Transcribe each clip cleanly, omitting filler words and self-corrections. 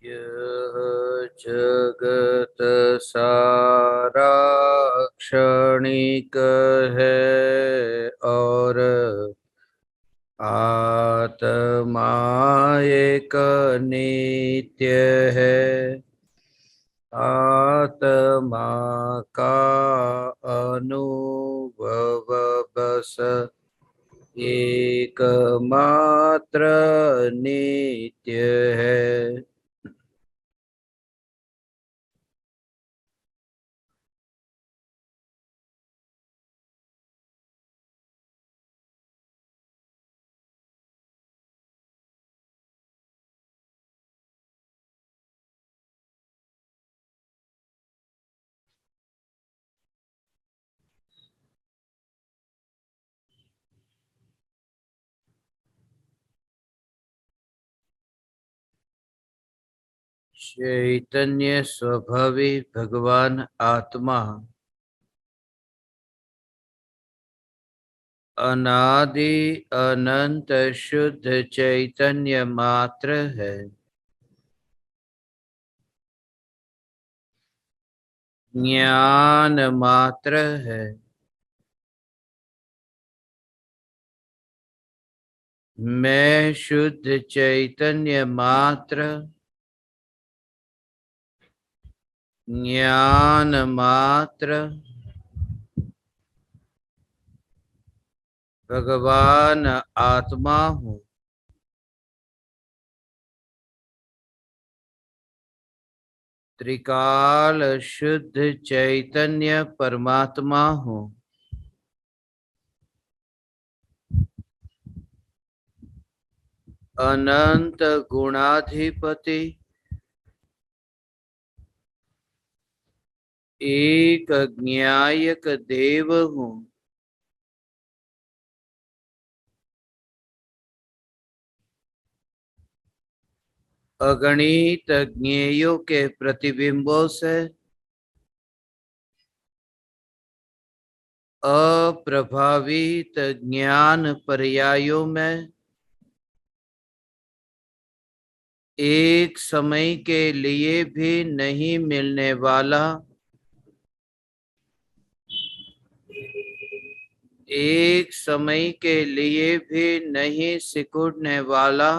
यह जगत सारा क्षणिक है और आत्मा एक नित्य है। आत्मा का अनुभव बस एकमात्र नित्य है। चैतन्य स्वभावी भगवान आत्मा अनादि अनंत शुद्ध चैतन्य मात्र है। ज्ञान मात्र है। मैं शुद्ध चैतन्य मात्र, ज्ञान मात्र, भगवान आत्मा हूँ। त्रिकाल शुद्ध चैतन्य परमात्मा हूँ। अनंत गुणाधिपति, एक ज्ञायक देव हूँ। अगणित ज्ञेयों के प्रतिबिंबों से अप्रभावित ज्ञान पर्यायों में एक समय के लिए भी नहीं मिलने वाला, एक समय के लिए भी नहीं सिकुड़ने वाला,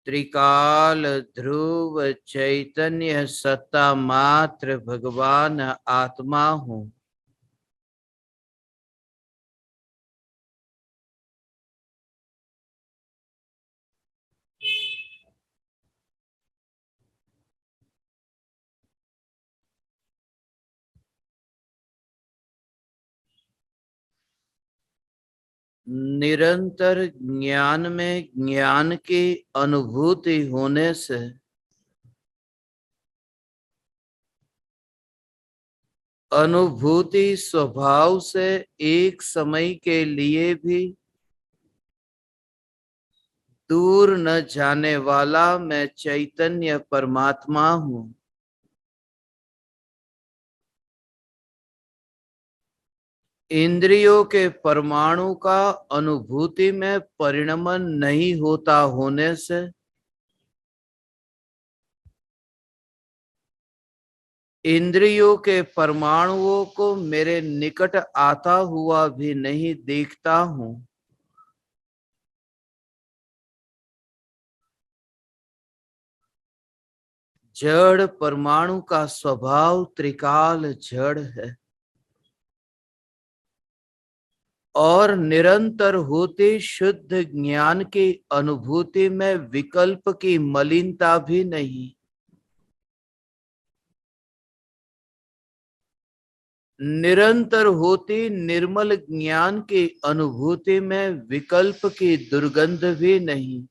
त्रिकाल ध्रुव चैतन्य सत्ता मात्र भगवान आत्मा हूँ। निरंतर ज्ञान में ज्ञान की अनुभूति होने से अनुभूति स्वभाव से एक समय के लिए भी दूर न जाने वाला मैं चैतन्य परमात्मा हूँ। इंद्रियों के परमाणु का अनुभूति में परिणमन नहीं होता होने से इंद्रियों के परमाणुओं को मेरे निकट आता हुआ भी नहीं देखता हूँ। जड़ परमाणु का स्वभाव त्रिकाल जड़ है और निरंतर होते शुद्ध ज्ञान की अनुभूति में विकल्प की मलिनता भी नहीं। निरंतर होती निर्मल ज्ञान की अनुभूति में विकल्प की दुर्गंध भी नहीं।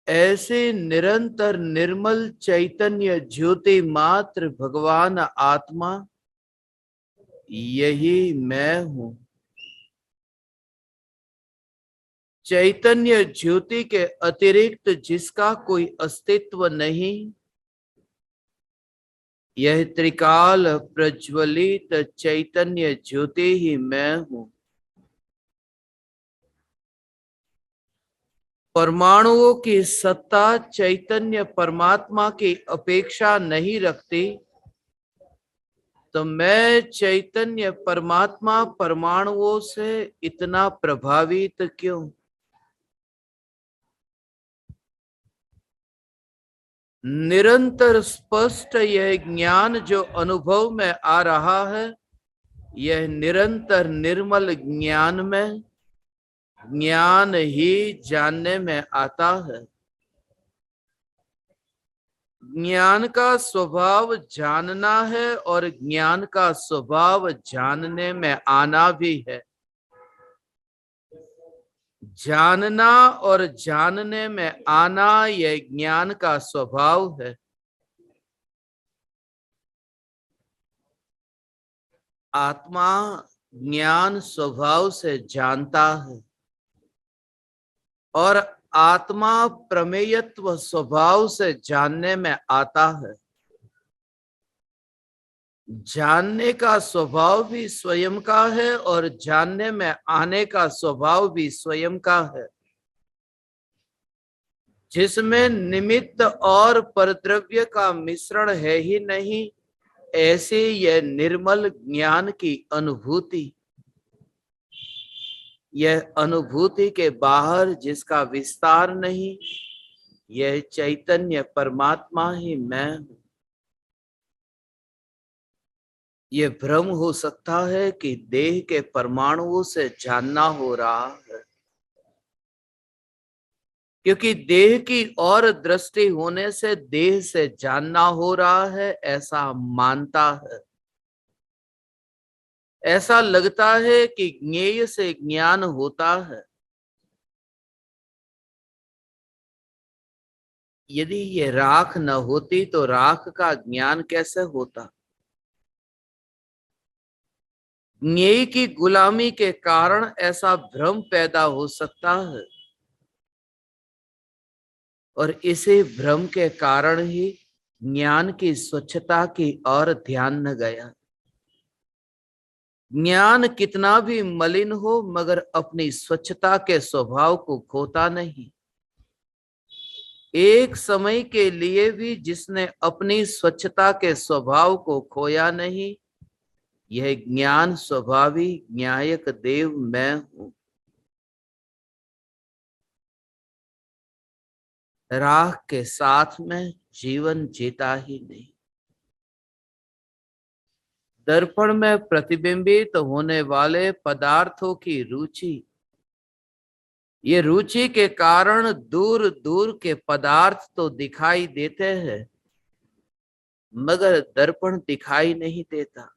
ऐसे निरंतर निर्मल चैतन्य ज्योति मात्र भगवान आत्मा यही मैं हूं। चैतन्य ज्योति के अतिरिक्त जिसका कोई अस्तित्व नहीं, यह त्रिकाल प्रज्वलित चैतन्य ज्योति ही मैं हूं। परमाणुओं की सत्ता चैतन्य परमात्मा की अपेक्षा नहीं रखती, तो मैं चैतन्य परमात्मा परमाणुओं से इतना प्रभावित क्यों? निरंतर स्पष्ट यह ज्ञान जो अनुभव में आ रहा है, यह निरंतर निर्मल ज्ञान में ज्ञान ही जानने में आता है। ज्ञान का स्वभाव जानना है और ज्ञान का स्वभाव जानने में आना भी है। जानना और जानने में आना यह ज्ञान का स्वभाव है। आत्मा ज्ञान स्वभाव से जानता है और आत्मा प्रमेयत्व स्वभाव से जानने में आता है। जानने का स्वभाव भी स्वयं का है और जानने में आने का स्वभाव भी स्वयं का है, जिसमें निमित्त और परद्रव्य का मिश्रण है ही नहीं। ऐसे यह निर्मल ज्ञान की अनुभूति, यह अनुभूति के बाहर जिसका विस्तार नहीं, यह चैतन्य परमात्मा ही मैं हूं। यह भ्रम हो सकता है कि देह के परमाणुओं से जानना हो रहा है, क्योंकि देह की और दृष्टि होने से देह से जानना हो रहा है, ऐसा मानता है। ऐसा लगता है कि ज्ञेय से ज्ञान होता है। यदि ये राख न होती तो राख का ज्ञान कैसे होता? ज्ञेय की गुलामी के कारण ऐसा भ्रम पैदा हो सकता है, और इसी भ्रम के कारण ही ज्ञान की स्वच्छता की ओर ध्यान न गया। ज्ञान कितना भी मलिन हो, मगर अपनी स्वच्छता के स्वभाव को खोता नहीं। एक समय के लिए भी जिसने अपनी स्वच्छता के स्वभाव को खोया नहीं, यह ज्ञान स्वभावी न्यायक देव मैं हूं। राख के साथ में जीवन जीता ही नहीं। दर्पण में प्रतिबिंबित होने वाले पदार्थों की रुचि, ये रुचि के कारण दूर दूर के पदार्थ तो दिखाई देते हैं, मगर दर्पण दिखाई नहीं देता।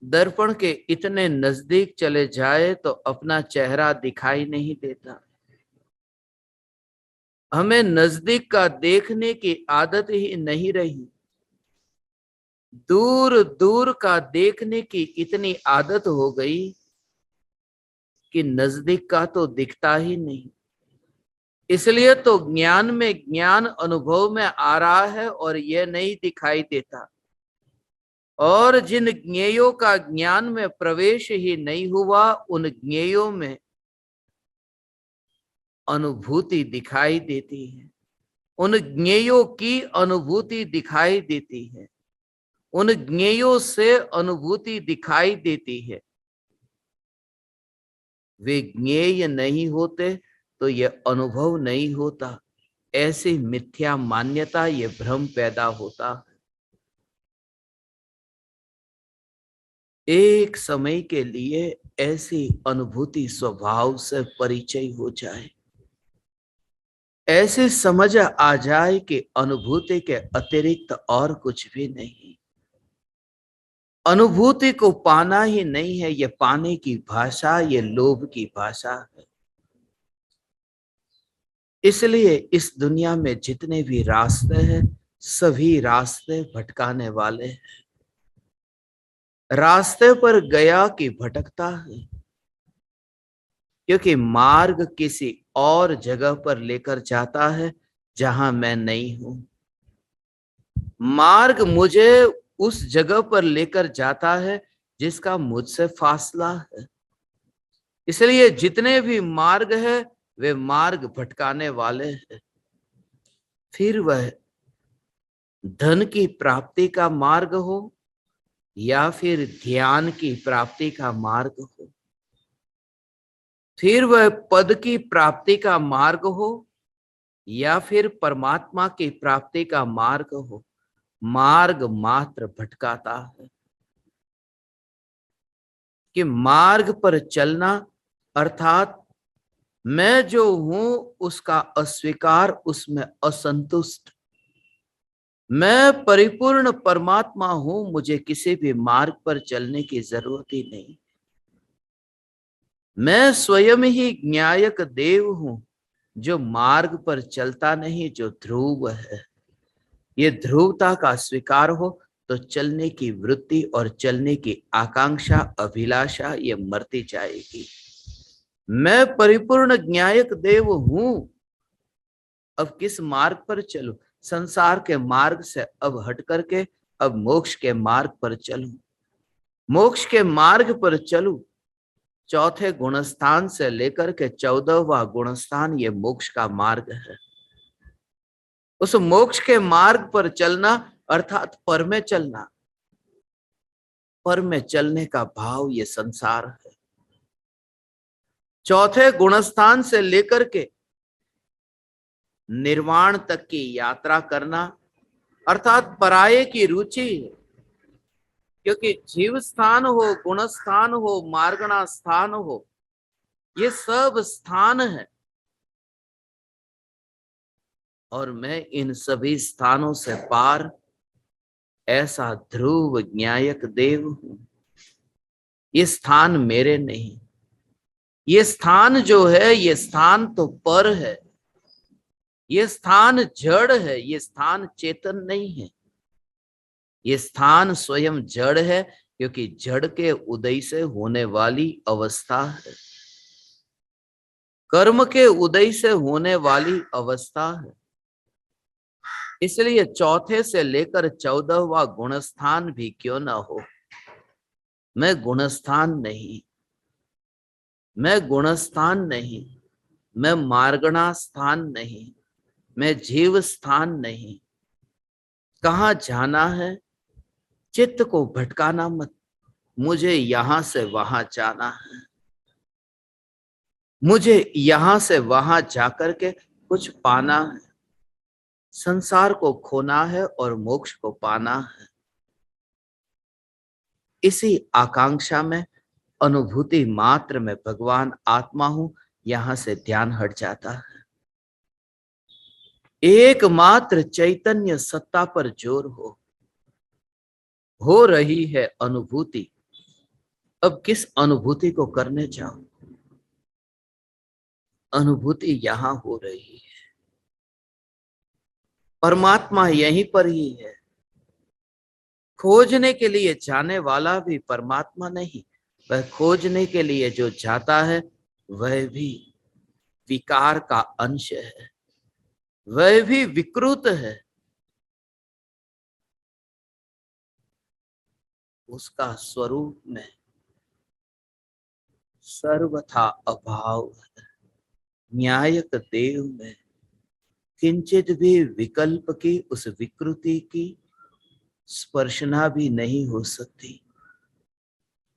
दर्पण के इतने नजदीक चले जाए तो अपना चेहरा दिखाई नहीं देता। हमें नजदीक का देखने की आदत ही नहीं रही। दूर दूर का देखने की इतनी आदत हो गई कि नजदीक का तो दिखता ही नहीं। इसलिए तो ज्ञान में ज्ञान अनुभव में आ रहा है और यह नहीं दिखाई देता। और जिन ज्ञेयों का ज्ञान में प्रवेश ही नहीं हुआ, उन ज्ञेयों में अनुभूति दिखाई देती है। उन ज्ञेयों की अनुभूति दिखाई देती है। उन ज्ञेयों से अनुभूति दिखाई देती है। वे ज्ञेय नहीं होते तो यह अनुभव नहीं होता। ऐसी मिथ्या मान्यता, ये भ्रम पैदा होता। एक समय के लिए ऐसी अनुभूति स्वभाव से परिचय हो जाए, ऐसे समझ आ जाए कि अनुभूति के अतिरिक्त और कुछ भी नहीं। अनुभूति को पाना ही नहीं है, ये पाने की भाषा, ये लोभ की भाषा है। इसलिए इस दुनिया में जितने भी रास्ते हैं, सभी रास्ते भटकाने वाले हैं। रास्ते पर गया कि भटकता है, क्योंकि मार्ग किसी और जगह पर लेकर जाता है जहां मैं नहीं हूं। मार्ग मुझे उस जगह पर लेकर जाता है जिसका मुझसे फासला है। इसलिए जितने भी मार्ग है वे मार्ग भटकाने वाले हैं। फिर वह धन की प्राप्ति का मार्ग हो या फिर ध्यान की प्राप्ति का मार्ग हो, फिर वह पद की प्राप्ति का मार्ग हो या फिर परमात्मा की प्राप्ति का मार्ग हो, मार्ग मात्र भटकाता है। कि मार्ग पर चलना अर्थात मैं जो हूं उसका अस्वीकार, उसमें असंतुष्ट। मैं परिपूर्ण परमात्मा हूं, मुझे किसी भी मार्ग पर चलने की जरूरत ही नहीं। मैं स्वयं ही न्यायक देव हूं, जो मार्ग पर चलता नहीं, जो ध्रुव है। ये ध्रुवता का स्वीकार हो तो चलने की वृत्ति और चलने की आकांक्षा, अभिलाषा ये मरती जाएगी। मैं परिपूर्ण न्यायक देव हूं, अब किस मार्ग पर चलूं? संसार के मार्ग से अब हट करके अब मोक्ष के मार्ग पर चलूं। मोक्ष के मार्ग पर चलूं। चौथे गुणस्थान से लेकर के 14वां गुणस्थान ये मोक्ष का मार्ग है। उस मोक्ष के मार्ग पर चलना अर्थात पर में चलना। पर में चलने का भाव ये संसार है। चौथे गुणस्थान से लेकर के निर्वाण तक की यात्रा करना अर्थात पराये की रुचि है। क्योंकि जीव स्थान हो, गुण स्थान हो, मार्गणा स्थान हो, ये सब स्थान है और मैं इन सभी स्थानों से पार ऐसा ध्रुव न्यायक देव हूं। ये स्थान मेरे नहीं। ये स्थान जो है ये स्थान तो पर है। ये स्थान जड़ है, ये स्थान चेतन नहीं है। ये स्थान स्वयं जड़ है, क्योंकि जड़ के उदय से होने वाली अवस्था है। कर्म के उदय से होने वाली अवस्था है। इसलिए चौथे से लेकर 14वां गुणस्थान भी क्यों ना हो, मैं गुणस्थान नहीं, मैं गुणस्थान नहीं, मैं मार्गणा स्थान नहीं, मैं जीव स्थान नहीं। कहां जाना है? चित्त को भटकाना मत। मुझे यहां से वहां जाना है। मुझे यहां से वहां जाकर के कुछ पाना है। संसार को खोना है और मोक्ष को पाना है। इसी आकांक्षा में, अनुभूति मात्र में भगवान आत्मा हूं, यहां से ध्यान हट जाता है। एकमात्र चैतन्य सत्ता पर जोर हो रही है अनुभूति। अब किस अनुभूति को करने जाओ? अनुभूति यहां हो रही है। परमात्मा यहीं पर ही है। खोजने के लिए जाने वाला भी परमात्मा नहीं, वह खोजने के लिए जो जाता है वह भी विकार का अंश है, वह भी विकृत है। उसका स्वरूप में सर्वथा अभाव है। न्यायक देव में किंचित भी विकल्प की, उस विकृति की स्पर्शना भी नहीं हो सकती,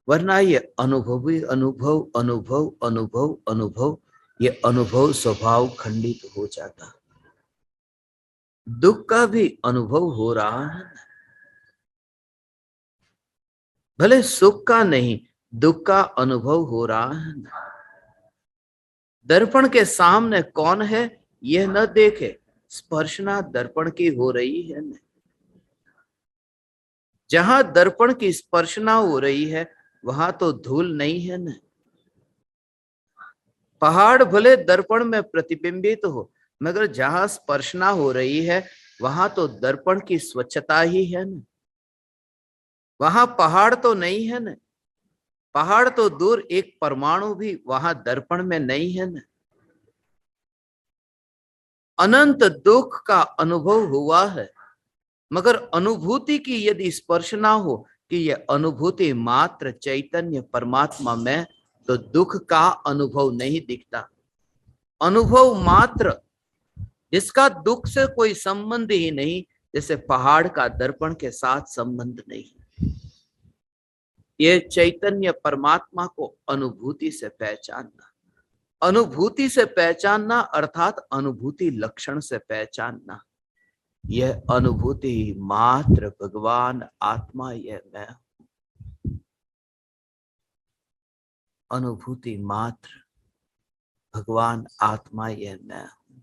वरना ये अनुभवी अनुभव अनुभव अनुभव अनुभव, ये अनुभव स्वभाव खंडित हो जाता। दुख का भी अनुभव हो रहा है, भले सुख का नहीं, दुख का अनुभव हो रहा है। दर्पण के सामने कौन है यह न देखे, स्पर्शना दर्पण की हो रही है न। जहां दर्पण की स्पर्शना हो रही है वहां तो धूल नहीं है न। पहाड़ भले दर्पण में प्रतिबिंबित हो, मगर जहां स्पर्शना हो रही है वहां तो दर्पण की स्वच्छता ही है न। वहां पहाड़ तो नहीं है न। पहाड़ तो दूर, एक परमाणु भी वहां दर्पण में नहीं है न। अनंत दुख का अनुभव हुआ है, मगर अनुभूति की यदि स्पर्श ना हो कि यह अनुभूति मात्र चैतन्य परमात्मा में, तो दुख का अनुभव नहीं दिखता। अनुभव मात्र जिसका दुख से कोई संबंध ही नहीं, जैसे पहाड़ का दर्पण के साथ संबंध नहीं। ये चैतन्य परमात्मा को अनुभूति से पहचानना, अनुभूति से पहचानना अर्थात अनुभूति लक्षण से पहचानना। यह अनुभूति मात्र भगवान आत्मा, यह मैं हूं। अनुभूति मात्र भगवान आत्मा, यह मैं हूं।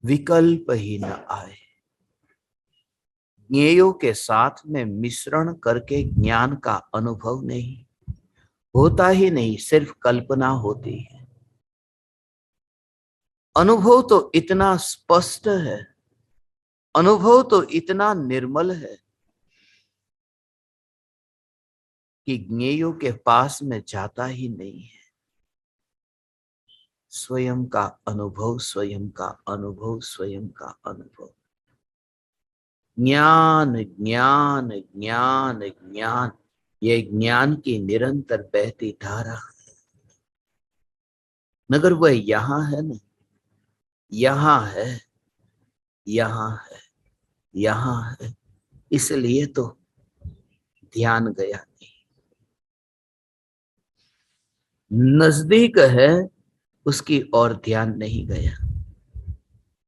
विकल्प ही न आए। ज्ञेयों के साथ में मिश्रण करके ज्ञान का अनुभव नहीं होता, ही नहीं सिर्फ कल्पना होती है। अनुभव तो इतना स्पष्ट है, अनुभव तो इतना निर्मल है कि ज्ञेयों के पास में जाता ही नहीं है। स्वयं का अनुभव, स्वयं का अनुभव, स्वयं का अनुभव। ज्ञान ज्ञान ज्ञान ज्ञान, ये ज्ञान की निरंतर बहती धारा। मगर वह यहां है ना, यहां है, यहां है, यहां है, इसलिए तो ध्यान गया नहीं। नजदीक है उसकी ओर ध्यान नहीं गया,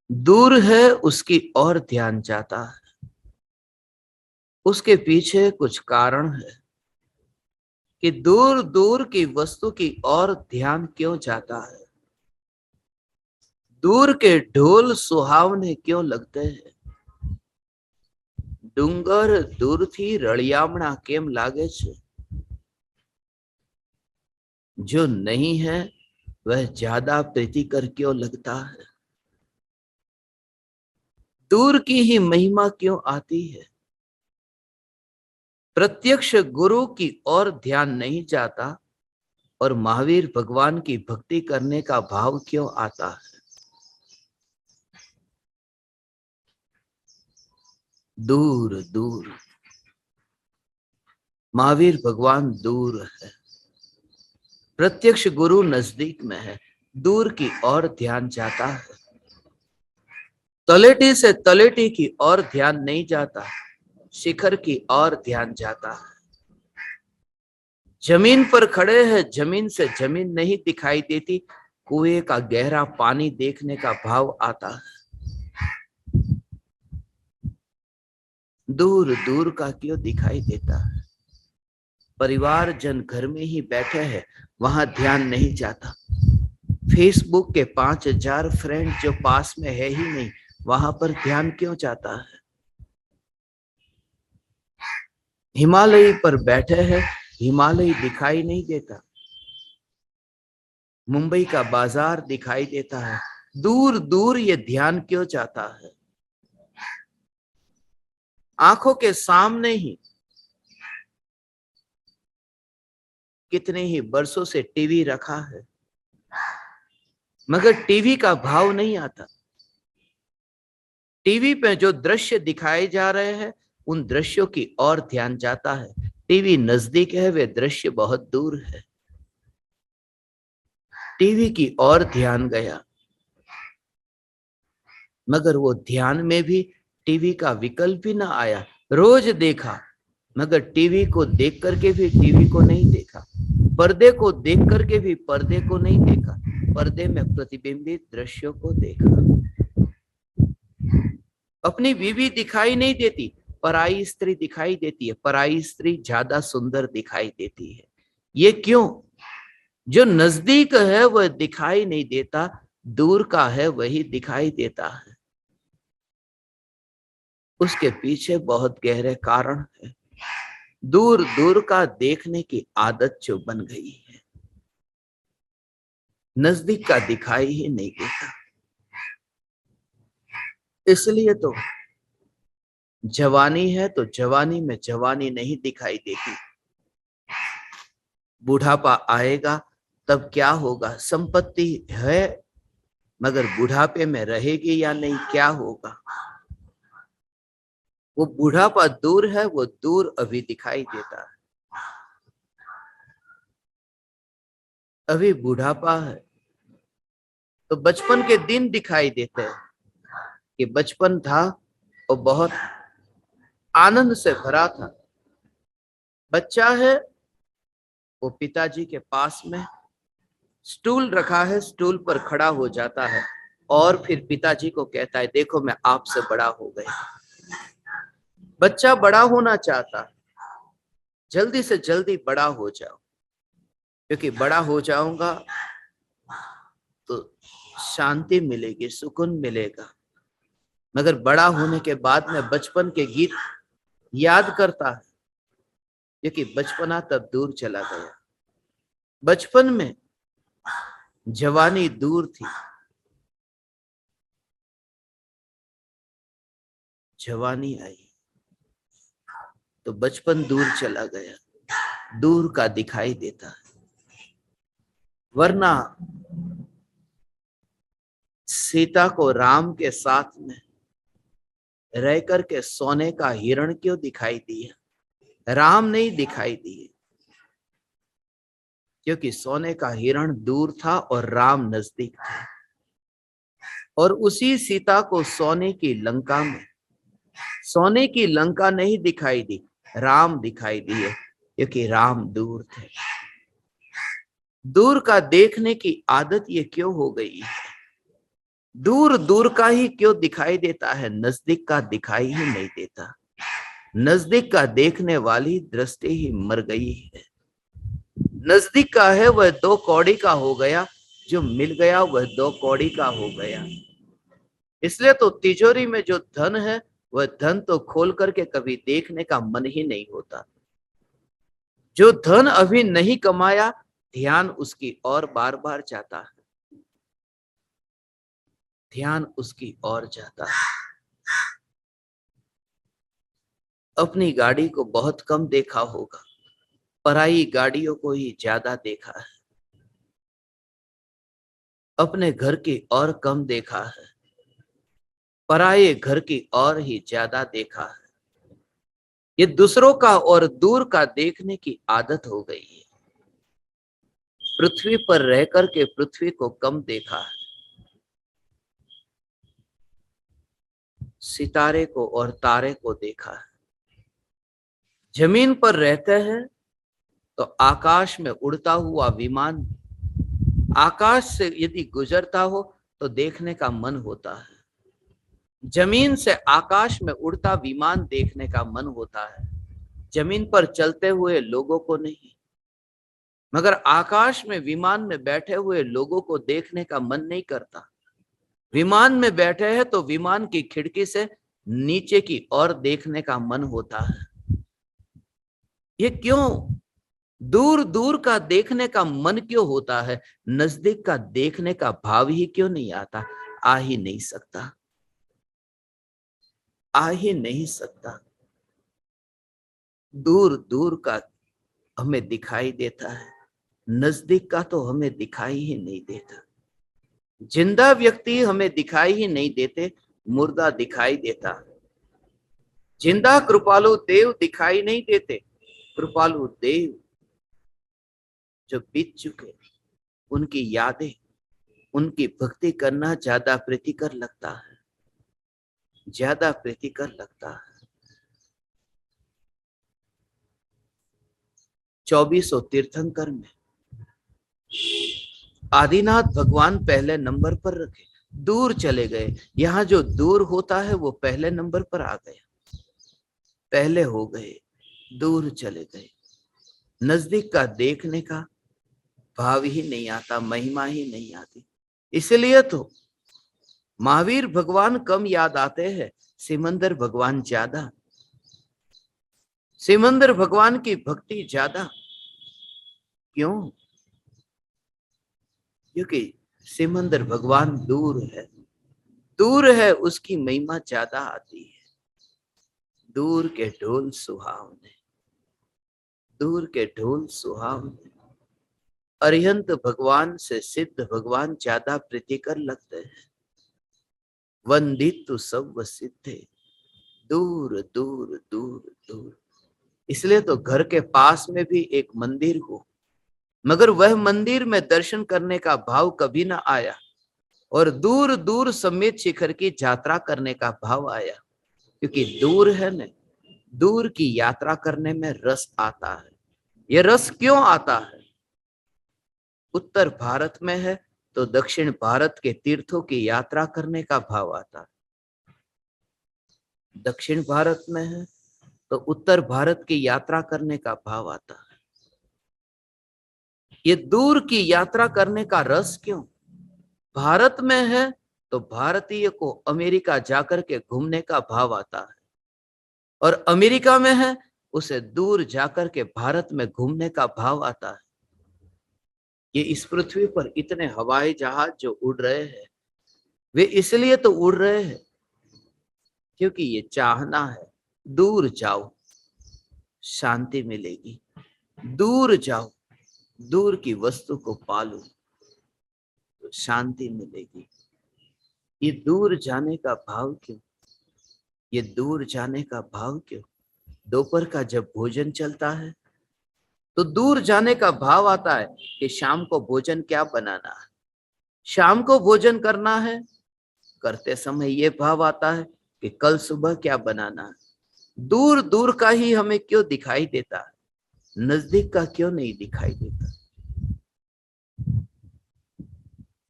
दूर है उसकी ओर ध्यान जाता है। उसके पीछे कुछ कारण है कि दूर दूर की वस्तु की ओर ध्यान क्यों जाता है। दूर के ढोल सुहावने क्यों लगते हैं। डूंगर दूर थी रड़ियामणा केम लागे छे। जो नहीं है वह ज्यादा प्रीतिकर क्यों लगता है। दूर की ही महिमा क्यों आती है। प्रत्यक्ष गुरु की ओर ध्यान नहीं जाता और महावीर भगवान की भक्ति करने का भाव क्यों आता है। दूर दूर, महावीर भगवान दूर है, प्रत्यक्ष गुरु नजदीक में है, दूर की ओर ध्यान जाता है। तलेटी से तलेटी की ओर ध्यान नहीं जाता, शिखर की ओर ध्यान जाता है। जमीन पर खड़े हैं, जमीन से जमीन नहीं दिखाई देती, कुएं का गहरा पानी देखने का भाव आता है। दूर दूर का क्यों दिखाई देता है। परिवार जन घर में ही बैठे हैं, वहां ध्यान नहीं जाता। फेसबुक के 5000 फ्रेंड जो पास में है ही नहीं, वहां पर ध्यान क्यों जाता है। हिमालय पर बैठे हैं, हिमालय दिखाई नहीं देता, मुंबई का बाजार दिखाई देता है। दूर दूर ये ध्यान क्यों जाता है। आंखों के सामने ही कितने ही बरसों से टीवी रखा है, मगर टीवी का भाव नहीं आता। टीवी पे जो दृश्य दिखाए जा रहे हैं उन दृश्यों की ओर ध्यान जाता है। टीवी नजदीक है, वे दृश्य बहुत दूर है। टीवी की ओर ध्यान गया, मगर वो ध्यान में भी टीवी का विकल्प ही ना आया। रोज देखा मगर टीवी को देख करके भी टीवी को नहीं देखा, पर्दे को देख करके भी पर्दे को नहीं देखा, पर्दे में प्रतिबिंबित दृश्यों को देखा। अपनी बीवी दिखाई नहीं देती, पराई स्त्री दिखाई देती है, पराई स्त्री ज्यादा सुंदर दिखाई देती है। ये क्यों। जो नजदीक है वह दिखाई नहीं देता, दूर का है वही दिखाई देता है। उसके पीछे बहुत गहरे कारण है। दूर दूर का देखने की आदत जो बन गई है, नजदीक का दिखाई ही नहीं देता। इसलिए तो जवानी है तो जवानी में जवानी नहीं दिखाई देती। बुढ़ापा आएगा तब क्या होगा। संपत्ति है मगर बुढ़ापे में रहेगी या नहीं, क्या होगा। वो बुढ़ापा दूर है, वो दूर अभी दिखाई देता है। अभी बुढ़ापा है तो बचपन के दिन दिखाई देते हैं कि बचपन था और बहुत आनंद से भरा था। बच्चा है, वो पिताजी के पास में स्टूल रखा है, स्टूल पर खड़ा हो जाता है और फिर पिताजी को कहता है, देखो मैं आपसे बड़ा हो गया। बच्चा बड़ा होना चाहता है, जल्दी से जल्दी बड़ा हो जाओ, क्योंकि बड़ा हो जाऊंगा तो शांति मिलेगी, सुकून मिलेगा। मगर बड़ा होने के बाद में बचपन के गीत याद करता है, क्योंकि बचपना तब दूर चला गया। बचपन में जवानी दूर थी, जवानी आई तो बचपन दूर चला गया, दूर का दिखाई देता है। वरना सीता को राम के साथ में रह करके सोने का हिरण क्यों दिखाई दिया? राम नहीं दिखाई दिए, क्योंकि सोने का हिरण दूर था और राम नजदीक था। और उसी सीता को सोने की लंका में, सोने की लंका नहीं दिखाई दी, राम दिखाई दिए, क्योंकि राम दूर थे। दूर का देखने की आदत ये क्यों हो गई है? दूर दूर का ही क्यों दिखाई देता है, नजदीक का दिखाई ही नहीं देता। नजदीक का देखने वाली दृष्टि ही मर गई है। नजदीक का है वह 2 कौड़ी का हो गया, जो मिल गया वह 2 कौड़ी का हो गया। इसलिए तो तिजोरी में जो धन है, वह धन तो खोल करके कभी देखने का मन ही नहीं होता। जो धन अभी नहीं कमाया, ध्यान उसकी ओर बार बार जाता है, ध्यान उसकी ओर जाता है। अपनी गाड़ी को बहुत कम देखा होगा, पराई गाड़ियों को ही ज्यादा देखा है। अपने घर की और कम देखा है, पराये घर की और ही ज्यादा देखा है। ये दूसरों का और दूर का देखने की आदत हो गई है। पृथ्वी पर रह करके पृथ्वी को कम देखा है, सितारे को और तारे को देखा है। जमीन पर रहते हैं तो आकाश में उड़ता हुआ विमान आकाश से यदि गुजरता हो तो देखने का मन होता है। जमीन से आकाश में उड़ता विमान देखने का मन होता है, जमीन पर चलते हुए लोगों को नहीं। मगर आकाश में विमान में बैठे हुए लोगों को देखने का मन नहीं करता। विमान में बैठे हैं तो विमान की खिड़की से नीचे की ओर देखने का मन होता है। ये क्यों? दूर दूर का देखने का मन क्यों होता है? नजदीक का देखने का भाव ही क्यों नहीं आता? आ ही नहीं सकता, आ ही नहीं सकता। दूर दूर का हमें दिखाई देता है, नजदीक का तो हमें दिखाई ही नहीं देता। जिंदा व्यक्ति हमें दिखाई ही नहीं देते, मुर्दा दिखाई देता। जिंदा कृपालु देव दिखाई नहीं देते, कृपालु देव जो बीत चुके, उनकी यादें, उनकी भक्ति करना ज्यादा प्रीतिकर लगता है, ज्यादा प्रीतिकर लगता है। 2400 तीर्थंकर में आदिनाथ भगवान पहले नंबर पर रखे, दूर चले गए। यहां जो दूर होता है वो पहले नंबर पर आ गया, पहले हो गए, दूर चले गए। नजदीक का देखने का भाव ही नहीं आता, महिमा ही नहीं आती। इसलिए तो महावीर भगवान कम याद आते हैं, सिमंदर भगवान ज्यादा। सिमंदर भगवान की भक्ति ज्यादा क्यों? क्योंकि सिमंदर भगवान दूर है, दूर है, उसकी महिमा ज्यादा आती है। दूर के ढोल सुहावने, दूर के ढोल सुहावने। अरिहंत भगवान से सिद्ध भगवान ज्यादा प्रीतिकर लगते हैं। वंदित सब सिद्धे, दूर दूर दूर दूर। इसलिए तो घर के पास में भी एक मंदिर हो, मगर वह मंदिर में दर्शन करने का भाव कभी ना आया, और दूर दूर समेत शिखर की यात्रा करने का भाव आया, क्योंकि दूर है न, दूर की यात्रा करने में रस आता है। यह रस क्यों आता है? उत्तर भारत में है तो दक्षिण भारत के तीर्थों की यात्रा करने का भाव आता है, दक्षिण भारत में है तो उत्तर भारत की यात्रा करने का भाव आता है। ये दूर की यात्रा करने का रस क्यों? भारत में है तो भारतीय को अमेरिका जाकर के घूमने का भाव आता है, और अमेरिका में है उसे दूर जाकर के भारत में घूमने का भाव आता है। ये इस पृथ्वी पर इतने हवाई जहाज जो उड़ रहे हैं, वे इसलिए तो उड़ रहे हैं क्योंकि ये चाहना है दूर जाओ शांति मिलेगी, दूर जाओ दूर की वस्तु को पालो तो शांति मिलेगी। ये दूर जाने का भाव क्यों? ये दूर जाने का भाव क्यों? दोपहर का जब भोजन चलता है तो दूर जाने का भाव आता है कि शाम को भोजन क्या बनाना है, शाम को भोजन करना है, करते समय ये भाव आता है कि कल सुबह क्या बनाना है। दूर दूर का ही हमें क्यों दिखाई देता है, नजदीक का क्यों नहीं दिखाई देता?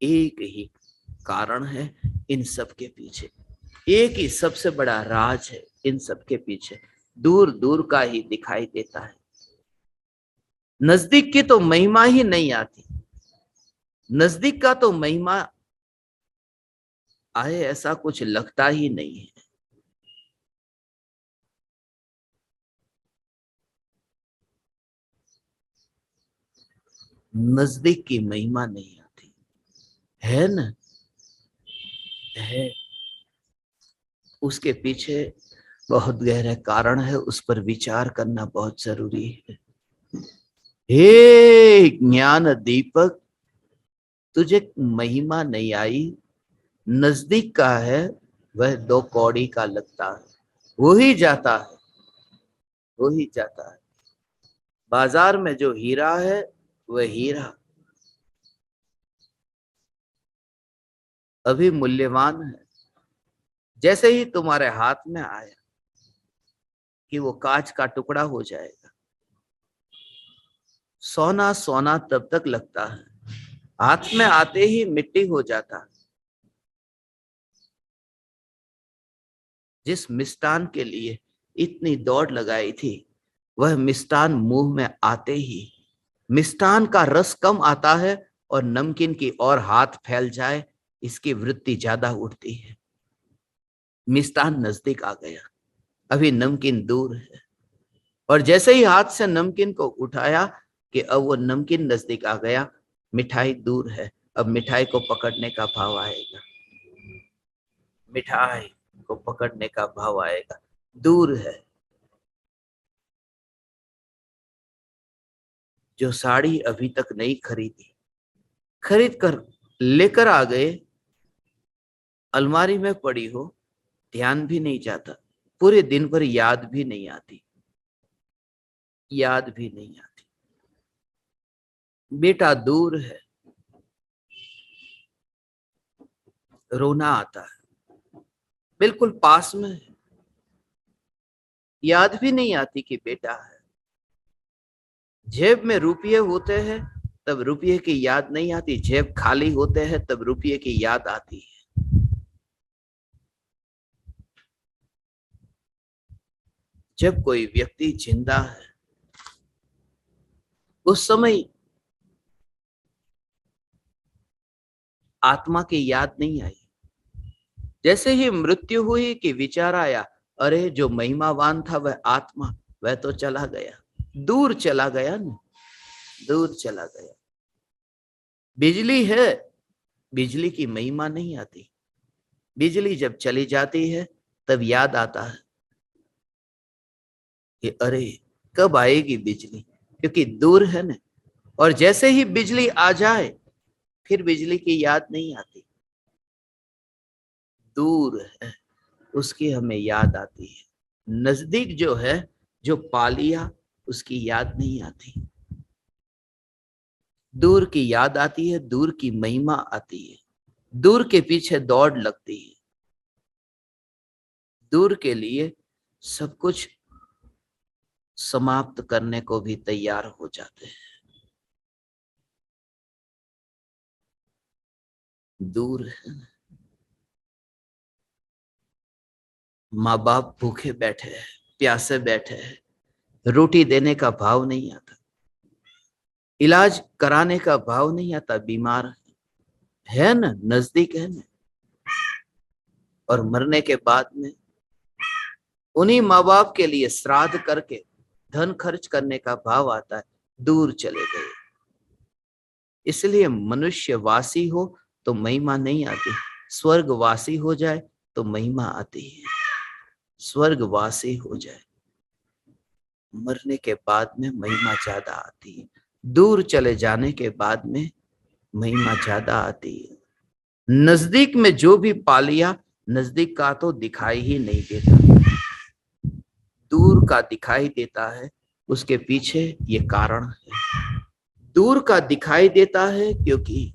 एक ही कारण है इन सब के पीछे, एक ही सबसे बड़ा राज है इन सब के पीछे, दूर दूर का ही दिखाई देता है, नजदीक की तो महिमा ही नहीं आती। नजदीक का तो महिमा आए ऐसा कुछ लगता ही नहीं है। नजदीक की महिमा नहीं आती है ना, है। उसके पीछे बहुत गहरे कारण है, उस पर विचार करना बहुत जरूरी है। हे ज्ञान दीपक, तुझे महिमा नहीं आई, नजदीक का है वह 2 कौड़ी का लगता है, वो ही जाता है, वो ही जाता है। बाजार में जो हीरा है वह हीरा अभी मूल्यवान है, जैसे ही तुम्हारे हाथ में आया कि वो कांच का टुकड़ा हो जाएगा। सोना सोना तब तक लगता है, हाथ में आते ही मिट्टी हो जाता है। जिस मिष्ठान के लिए इतनी दौड़ लगाई थी, वह मिष्ठान मुंह में आते ही मिष्ठान का रस कम आता है और नमकीन की ओर हाथ फैल जाए इसकी वृत्ति ज्यादा उठती है। मिष्ठान नजदीक आ गया, अभी नमकीन दूर है, और जैसे ही हाथ से नमकीन को उठाया कि अब वो नमकीन नजदीक आ गया, मिठाई दूर है, अब मिठाई को पकड़ने का भाव आएगा, मिठाई को पकड़ने का भाव आएगा, दूर है। जो साड़ी अभी तक नहीं खरीदी, खरीद कर लेकर आ गए, अलमारी में पड़ी हो, ध्यान भी नहीं जाता, पूरे दिन भर याद भी नहीं आती, याद भी नहीं आती। बेटा दूर है, रोना आता है, बिल्कुल पास में है, याद भी नहीं आती कि बेटा है। जेब में रुपये होते हैं तब रुपये की याद नहीं आती, जेब खाली होते हैं तब रुपये की याद आती है। जब कोई व्यक्ति जिंदा है उस समय आत्मा की याद नहीं आई, जैसे ही मृत्यु हुई कि विचार आया, अरे जो महिमावान था वह आत्मा, वह तो चला गया, दूर चला गया ना, दूर चला गया। बिजली है, बिजली की महिमा नहीं आती, बिजली जब चली जाती है तब याद आता है कि अरे कब आएगी बिजली, क्योंकि दूर है ना। और जैसे ही बिजली आ जाए फिर बिजली की याद नहीं आती, दूर है, उसकी हमें याद आती है। नजदीक जो है, जो पा लिया, उसकी याद नहीं आती। दूर की याद आती है, दूर की महिमा आती है, दूर के पीछे दौड़ लगती है, दूर के लिए सब कुछ समाप्त करने को भी तैयार हो जाते हैं। दूर है, माँ बाप भूखे बैठे हैं, प्यासे बैठे हैं, रोटी देने का भाव नहीं आता, इलाज कराने का भाव नहीं आता, बीमार है ना, नजदीक है ना, और मरने के बाद में उन्हीं माँ बाप के लिए श्राद्ध करके धन खर्च करने का भाव आता है, दूर चले गए। इसलिए मनुष्य वासी हो तो महिमा नहीं आती, स्वर्गवासी हो जाए तो महिमा आती है। स्वर्गवासी हो जाए, मरने के बाद में महिमा ज्यादा आती है, दूर चले जाने के बाद में महिमा ज्यादा आती है। नजदीक में जो भी पा लिया, नजदीक का तो दिखाई ही नहीं देता, दूर का दिखाई देता है। उसके पीछे ये कारण है। दूर का दिखाई देता है क्योंकि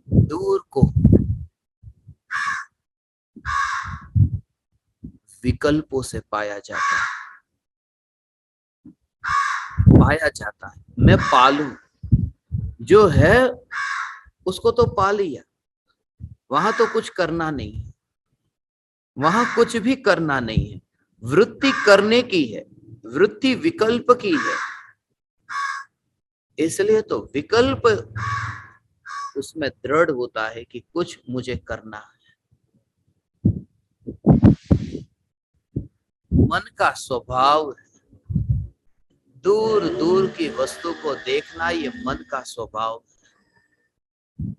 दूर को विकल्पों से पाया जाता है, पाया जाता है। मैं पालू जो है उसको तो पा लिया, वहां तो कुछ करना नहीं है, वहां कुछ भी करना नहीं है, वृत्ति करने की है, वृत्ति विकल्प की है। इसलिए तो विकल्प उसमें दृढ़ होता है कि कुछ मुझे करना है। मन का स्वभाव है, दूर दूर की वस्तु को देखना, ये मन का स्वभाव है।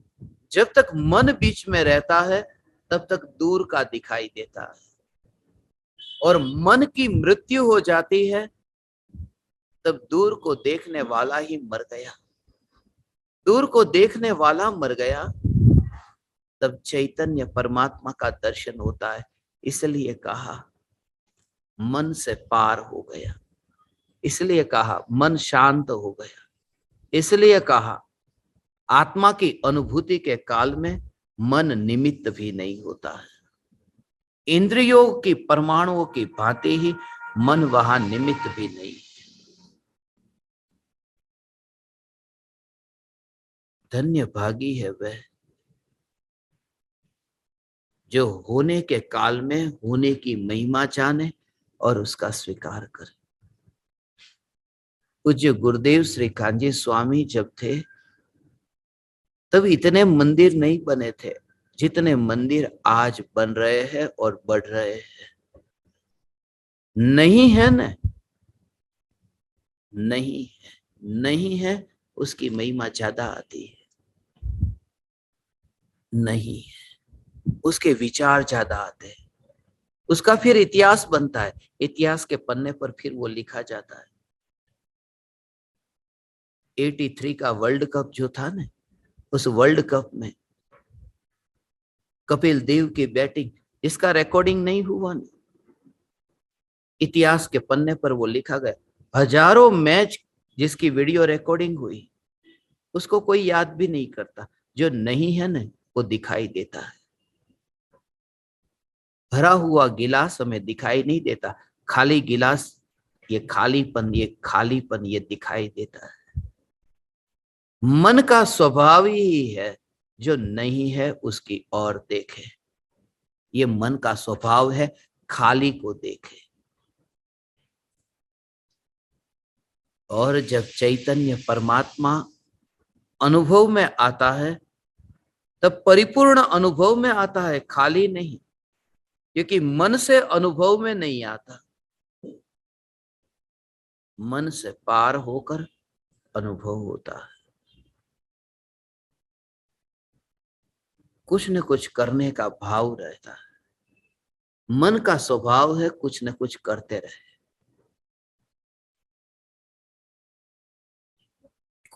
जब तक मन बीच में रहता है तब तक दूर का दिखाई देता है, और मन की मृत्यु हो जाती है तब दूर को देखने वाला ही मर गया। दूर को देखने वाला मर गया तब चैतन्य परमात्मा का दर्शन होता है। इसलिए कहा मन से पार हो गया, इसलिए कहा मन शांत हो गया, इसलिए कहा आत्मा की अनुभूति के काल में मन निमित्त भी नहीं होता है। इंद्रियों की परमाणुओं की भांति ही मन वहां निमित्त भी नहीं। धन्य भागी है वह जो होने के काल में होने की महिमा जाने और उसका स्वीकार करे। पूज्य गुरुदेव श्री कांजी स्वामी जब थे तब इतने मंदिर नहीं बने थे जितने मंदिर आज बन रहे हैं और बढ़ रहे हैं। नहीं है न, नहीं है, नहीं है, उसकी महिमा ज्यादा आती है। नहीं है, उसके विचार ज्यादा आते हैं, उसका फिर इतिहास बनता है, इतिहास के पन्ने पर फिर वो लिखा जाता है। 83 का वर्ल्ड कप जो था ना, उस वर्ल्ड कप में कपिल देव की बैटिंग, इसका रिकॉर्डिंग नहीं हुआ ना, इतिहास के पन्ने पर वो लिखा गया। हजारों मैच जिसकी वीडियो रिकॉर्डिंग हुई उसको कोई याद भी नहीं करता, जो नहीं है ना वो दिखाई देता है। भरा हुआ गिलास हमें दिखाई नहीं देता, खाली गिलास, ये खालीपन, ये खालीपन ये दिखाई देता है। मन का स्वभाव ही है जो नहीं है उसकी ओर देखे, ये मन का स्वभाव है खाली को देखे। और जब चैतन्य परमात्मा अनुभव में आता है तब परिपूर्ण अनुभव में आता है, खाली नहीं, क्योंकि मन से अनुभव में नहीं आता, मन से पार होकर अनुभव होता है। कुछ न कुछ करने का भाव रहता है, मन का स्वभाव है कुछ न कुछ करते रहे,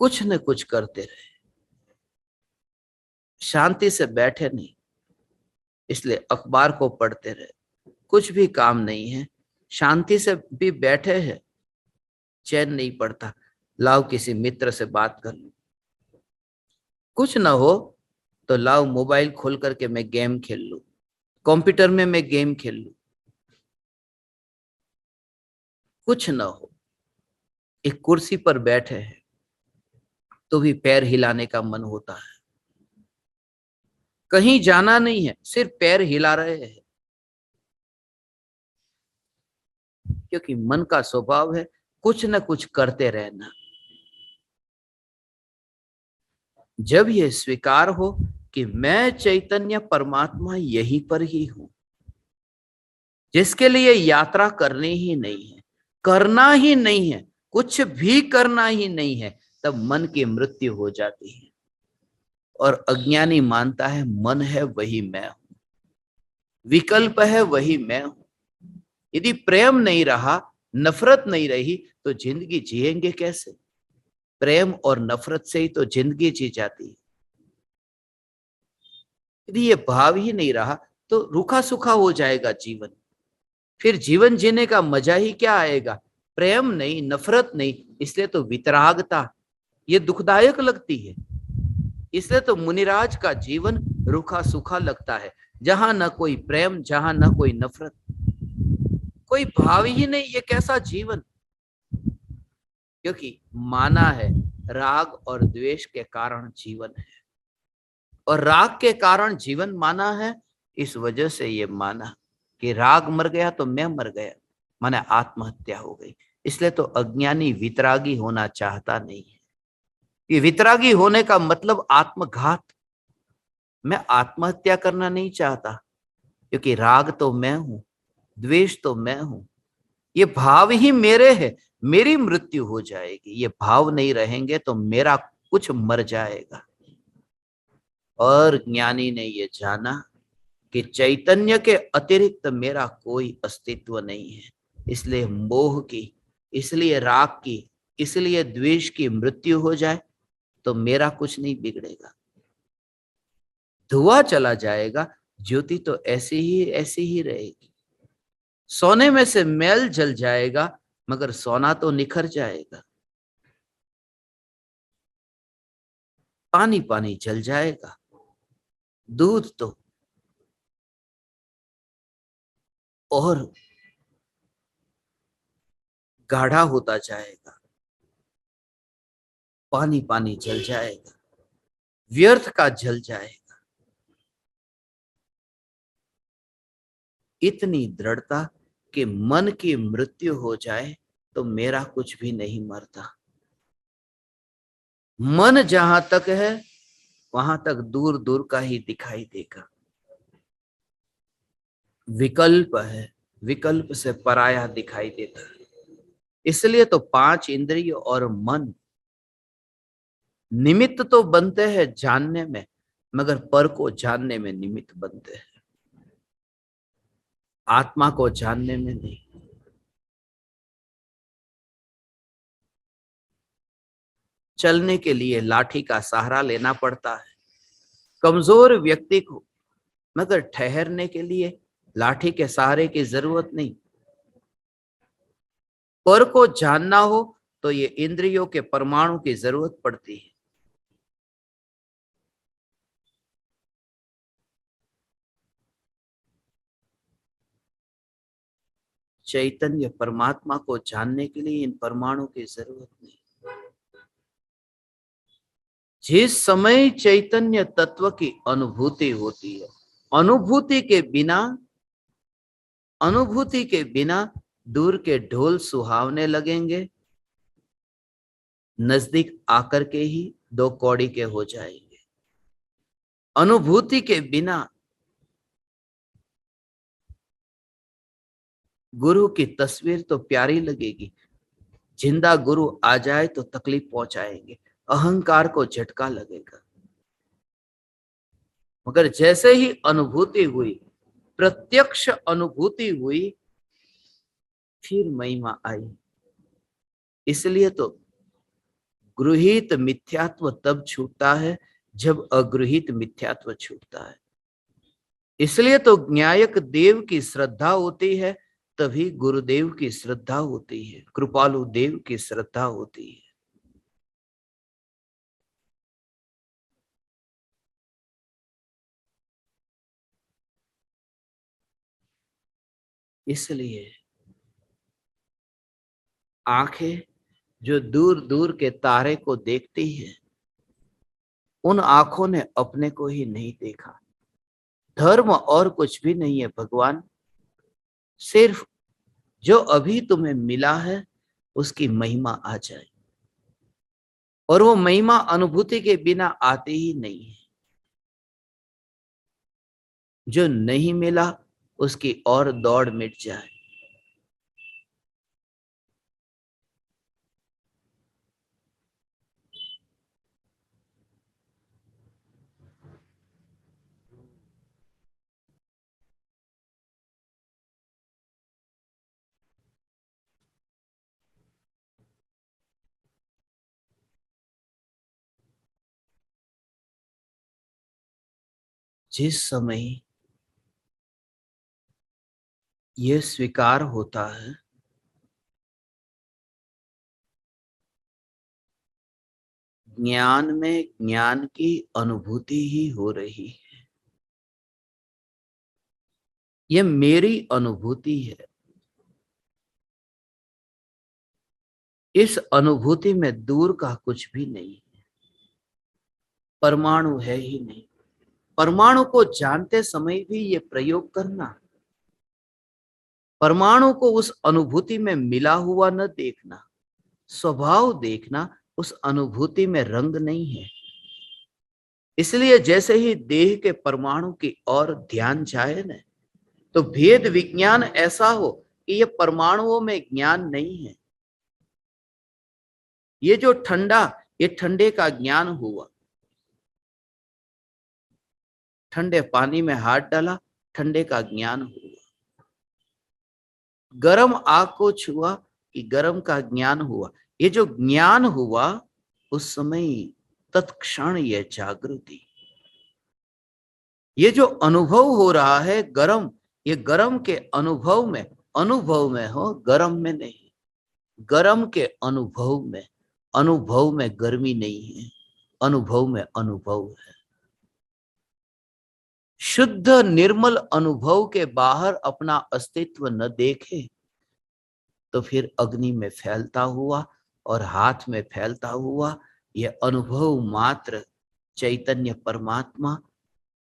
कुछ न कुछ करते रहे, शांति से बैठे नहीं। इसलिए अखबार को पढ़ते रहे, कुछ भी काम नहीं है, शांति से भी बैठे हैं, चैन नहीं पड़ता, लाओ किसी मित्र से बात कर लूं, कुछ ना हो तो लाओ मोबाइल खोल करके मैं गेम खेल लूं, कंप्यूटर में मैं गेम खेल लूं, कुछ ना हो, एक कुर्सी पर बैठे हैं तो भी पैर हिलाने का मन होता है, कहीं जाना नहीं है, सिर्फ पैर हिला रहे हैं, क्योंकि मन का स्वभाव है कुछ न कुछ करते रहना। जब यह स्वीकार हो कि मैं चैतन्य परमात्मा यहीं पर ही हूं, जिसके लिए यात्रा करनी ही नहीं है, करना ही नहीं है, कुछ भी करना ही नहीं है, तब मन की मृत्यु हो जाती है। और अज्ञानी मानता है मन है वही मैं हूं, विकल्प है वही मैं हूं। यदि प्रेम नहीं रहा, नफरत नहीं रही, तो जिंदगी जिएंगे कैसे? प्रेम और नफरत से ही तो जिंदगी जी जाती है। यदि ये भाव ही नहीं रहा तो रूखा सूखा हो जाएगा जीवन, फिर जीवन जीने का मजा ही क्या आएगा? प्रेम नहीं, नफरत नहीं, इसलिए तो वितरागता ये दुखदायक लगती है। इसलिए तो मुनिराज का जीवन रूखा सूखा लगता है, जहां न कोई प्रेम, जहां न कोई नफरत, कोई भाव ही नहीं, ये कैसा जीवन? क्योंकि माना है राग और द्वेष के कारण जीवन है, और राग के कारण जीवन माना है। इस वजह से ये माना कि राग मर गया तो मैं मर गया, माने आत्महत्या हो गई। इसलिए तो अज्ञानी वितरागी होना चाहता नहीं है। ये वितरागी होने का मतलब आत्मघात। मैं आत्महत्या करना नहीं चाहता, क्योंकि राग तो मैं हूं, द्वेष तो मैं हूं, ये भाव ही मेरे है, मेरी मृत्यु हो जाएगी। ये भाव नहीं रहेंगे तो मेरा कुछ मर जाएगा। और ज्ञानी ने ये जाना कि चैतन्य के अतिरिक्त मेरा कोई अस्तित्व नहीं है। इसलिए मोह की, इसलिए राग की, इसलिए द्वेष की मृत्यु हो जाए तो मेरा कुछ नहीं बिगड़ेगा। धुआं चला जाएगा, ज्योति तो ऐसी ही रहेगी। सोने में से मैल जल जाएगा, मगर सोना तो निखर जाएगा। पानी पानी जल जाएगा, दूध तो और गाढ़ा होता जाएगा, पानी पानी जल जाएगा, व्यर्थ का जल जाएगा। इतनी दृढ़ता कि मन की मृत्यु हो जाए तो मेरा कुछ भी नहीं मरता। मन जहां तक है वहां तक दूर दूर का ही दिखाई देगा। विकल्प है, विकल्प से पराया दिखाई देता है। इसलिए तो पांच इंद्रिय और मन निमित्त तो बनते हैं जानने में, मगर पर को जानने में निमित्त बनते हैं, आत्मा को जानने में नहीं। चलने के लिए लाठी का सहारा लेना पड़ता है कमजोर व्यक्ति को, मगर ठहरने के लिए लाठी के सहारे की जरूरत नहीं। पर को जानना हो तो ये इंद्रियों के परमाणु की जरूरत पड़ती है। चैतन्य परमात्मा को जानने के लिए इन परमाणु की जरूरत नहीं। जिस समय चैतन्य तत्व की अनुभूति होती है, अनुभूति के बिना, अनुभूति के बिना दूर के ढोल सुहावने लगेंगे, नजदीक आकर के ही दो कौड़ी के हो जाएंगे। अनुभूति के बिना गुरु की तस्वीर तो प्यारी लगेगी, जिंदा गुरु आ जाए तो तकलीफ पहुंचाएंगे, अहंकार को झटका लगेगा। मगर जैसे ही अनुभूति हुई, प्रत्यक्ष अनुभूति हुई, फिर महिमा आई। इसलिए तो गृहीत मिथ्यात्व तब छूटता है जब अगृहीत मिथ्यात्व छूटता है। इसलिए तो न्यायक देव की श्रद्धा होती है, तभी गुरुदेव की श्रद्धा होती है, कृपालु देव की श्रद्धा होती है। इसलिए आंखें जो दूर दूर के तारे को देखती है, उन आंखों ने अपने को ही नहीं देखा। धर्म और कुछ भी नहीं है भगवान, सिर्फ जो अभी तुम्हें मिला है उसकी महिमा आ जाए, और वो महिमा अनुभूति के बिना आती ही नहीं है। जो नहीं मिला उसकी और दौड़ मिट जाए। जिस समय यह स्वीकार होता है ज्ञान में ज्ञान की अनुभूति ही हो रही है, ये मेरी अनुभूति है, इस अनुभूति में दूर का कुछ भी नहीं है, परमाणु है ही नहीं। परमाणु को जानते समय भी ये प्रयोग करना, परमाणु को उस अनुभूति में मिला हुआ न देखना, स्वभाव देखना, उस अनुभूति में रंग नहीं है। इसलिए जैसे ही देह के परमाणु की ओर ध्यान जाए न, तो भेद विज्ञान ऐसा हो कि ये परमाणुओं में ज्ञान नहीं है। ये जो ठंडा, ये ठंडे का ज्ञान हुआ, ठंडे पानी में हाथ डाला, ठंडे का ज्ञान हुआ। गरम आग को छुआ कि गरम का ज्ञान हुआ। ये जो ज्ञान हुआ उस समय तत्क्षण यह जागृति, ये जो अनुभव हो रहा है गरम, ये गरम के अनुभव में हो, गरम में नहीं। गरम के अनुभव में गर्मी नहीं है, अनुभव में अनुभव है। शुद्ध निर्मल अनुभव के बाहर अपना अस्तित्व न देखे तो फिर अग्नि में फैलता हुआ और हाथ में फैलता हुआ यह अनुभव मात्र चैतन्य परमात्मा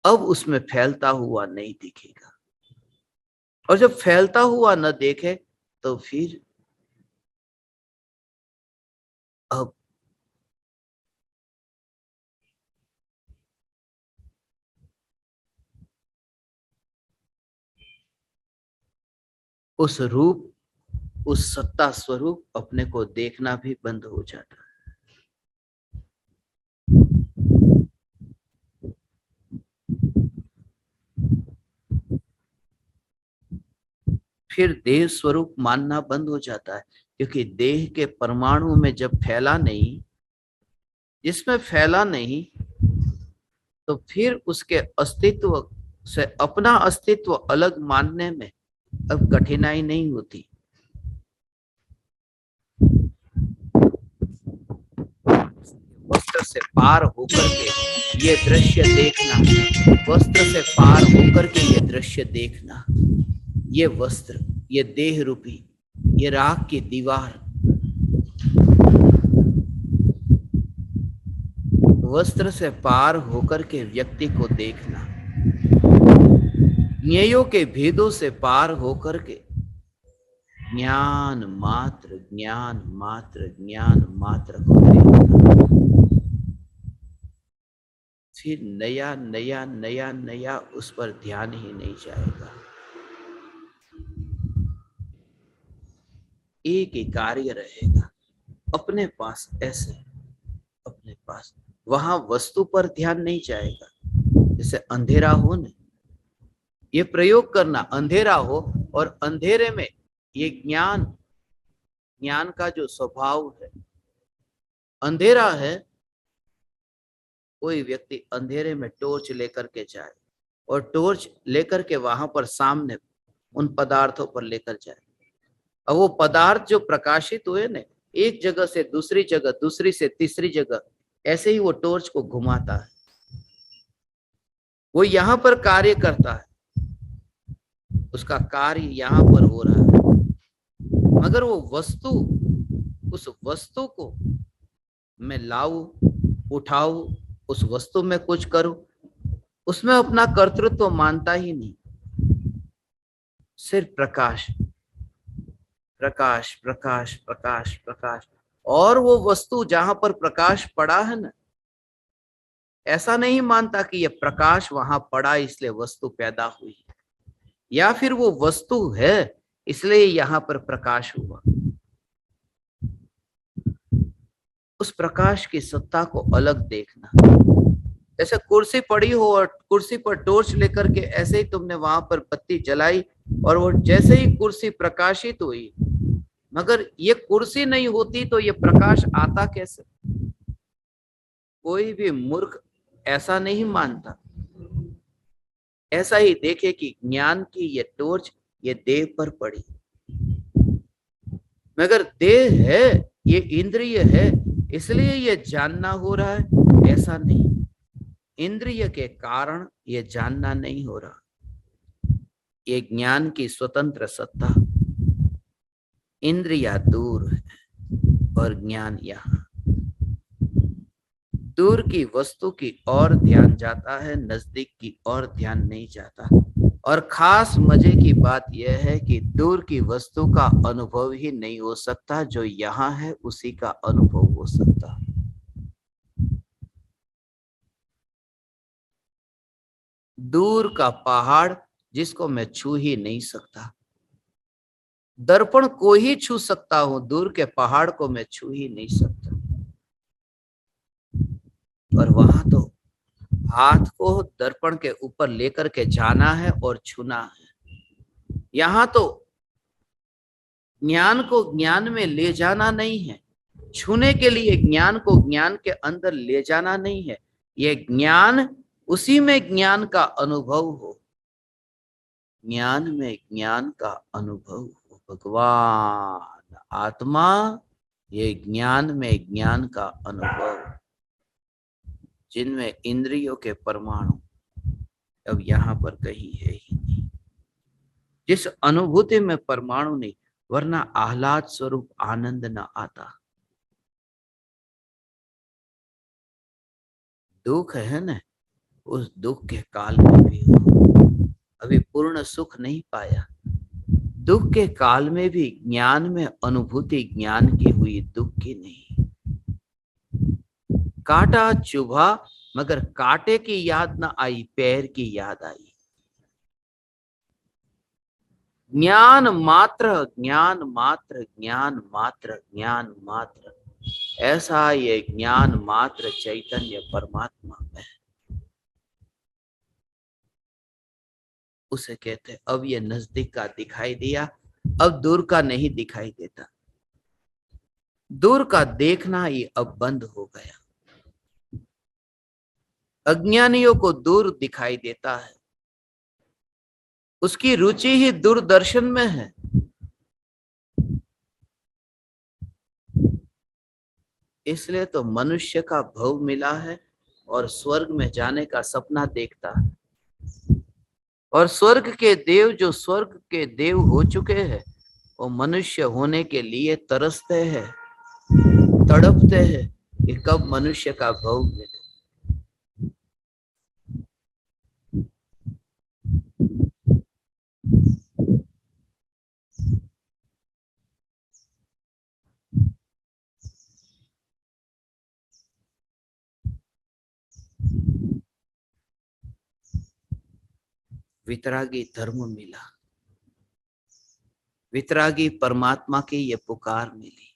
अब उसमें फैलता हुआ नहीं दिखेगा। और जब फैलता हुआ न देखे तो फिर अब उस रूप, उस सत्ता स्वरूप अपने को देखना भी बंद हो जाता है। फिर देह स्वरूप मानना बंद हो जाता है, क्योंकि देह के परमाणु में जब फैला नहीं, जिसमें फैला नहीं, तो फिर उसके अस्तित्व से अपना अस्तित्व अलग मानने में अब कठिनाई नहीं होती। वस्त्र से पार होकर के ये दृश्य देखना, वस्त्र से पार होकर के ये दृश्य देखना, ये वस्त्र, ये देह रूपी, ये राख की दीवार, वस्त्र से पार होकर के व्यक्ति को देखना, ज्ञेयों के भेदों से पार होकर के ज्ञान मात्र ज्ञान मात्र ज्ञान मात्र को देखना। फिर नया नया नया नया उस पर ध्यान ही नहीं जाएगा। एक ही कार्य रहेगा अपने पास, ऐसे अपने पास, वहां वस्तु पर ध्यान नहीं जाएगा। जैसे अंधेरा हो न, ये प्रयोग करना, अंधेरा हो और अंधेरे में ये ज्ञान, ज्ञान का जो स्वभाव है, अंधेरा है, कोई व्यक्ति अंधेरे में टॉर्च लेकर के जाए और टॉर्च लेकर के वहां पर सामने उन पदार्थों पर लेकर जाए। अब वो पदार्थ जो प्रकाशित हुए ना, एक जगह से दूसरी जगह, दूसरी से तीसरी जगह, ऐसे ही वो टॉर्च को घुमाता है। वो यहां पर कार्य करता है, उसका कार्य यहां पर हो रहा है, मगर वो वस्तु, उस वस्तु को मैं लाऊं, उठाऊं, उस वस्तु में कुछ करूं, उसमें अपना कर्तृत्व मानता ही नहीं। सिर्फ प्रकाश, प्रकाश, प्रकाश, प्रकाश, प्रकाश। और वो वस्तु जहां पर प्रकाश पड़ा है ना, ऐसा नहीं मानता कि ये प्रकाश वहां पड़ा इसलिए वस्तु पैदा हुई, या फिर वो वस्तु है इसलिए यहां पर प्रकाश हुआ। उस प्रकाश की सत्ता को अलग देखना। जैसे कुर्सी पड़ी हो और कुर्सी पर टॉर्च लेकर के ऐसे ही तुमने वहां पर बत्ती जलाई और वो जैसे ही कुर्सी प्रकाशित हुई, मगर ये कुर्सी नहीं होती तो ये प्रकाश आता कैसे? कोई भी मूर्ख ऐसा नहीं मानता। ऐसा ही देखे कि ज्ञान की ये टॉर्च ये देह पर पड़ी, मगर देह है, ये इंद्रिय है, इसलिए ये जानना हो रहा है, ऐसा नहीं। इंद्रिय के कारण ये जानना नहीं हो रहा। ये ज्ञान की स्वतंत्र सत्ता। इंद्रिया दूर है और ज्ञान यहाँ। दूर की वस्तु की ओर ध्यान जाता है, नजदीक की ओर ध्यान नहीं जाता। और खास मजे की बात यह है कि दूर की वस्तु का अनुभव ही नहीं हो सकता, जो यहाँ है उसी का अनुभव हो सकता। दूर का पहाड़ जिसको मैं छू ही नहीं सकता, दर्पण को ही छू सकता हूं, दूर के पहाड़ को मैं छू ही नहीं सकता। और वहां तो हाथ को दर्पण के ऊपर लेकर के जाना है और छूना है। यहां तो ज्ञान को ज्ञान में ले जाना नहीं है, छूने के लिए ज्ञान को ज्ञान के अंदर ले जाना नहीं है। यह ज्ञान, उसी में ज्ञान का अनुभव हो, ज्ञान में ज्ञान का अनुभव हो। भगवान आत्मा, ये ज्ञान में ज्ञान का अनुभव, जिनमें इंद्रियों के परमाणु अब यहां पर कहीं है ही नहीं। जिस अनुभूति में परमाणु नहीं, वरना आह्लाद स्वरूप आनंद न आता। दुख है ना, उस दुख के काल में भी हो, अभी पूर्ण सुख नहीं पाया। दुख के काल में भी ज्ञान में अनुभूति ज्ञान की हुई, दुख की नहीं। कांटा चुभा मगर कांटे की याद न आई, पैर की याद आई। ज्ञान मात्र, ज्ञान मात्र, ज्ञान मात्र, ज्ञान मात्र, ऐसा ये ज्ञान मात्र चैतन्य परमात्मा में, उसे कहते अब ये नजदीक का दिखाई दिया, अब दूर का नहीं दिखाई देता। दूर का देखना ही अब बंद हो गया। अज्ञानियों को दूर दिखाई देता है, उसकी रुचि ही दूरदर्शन में है। इसलिए तो मनुष्य का भव मिला है और स्वर्ग में जाने का सपना देखता है। और स्वर्ग के देव, जो स्वर्ग के देव हो चुके हैं, वो मनुष्य होने के लिए तरसते हैं, तड़पते हैं कि कब मनुष्य का भव मिले। वितरागी धर्म मिला, वितरागी परमात्मा की ये पुकार मिली,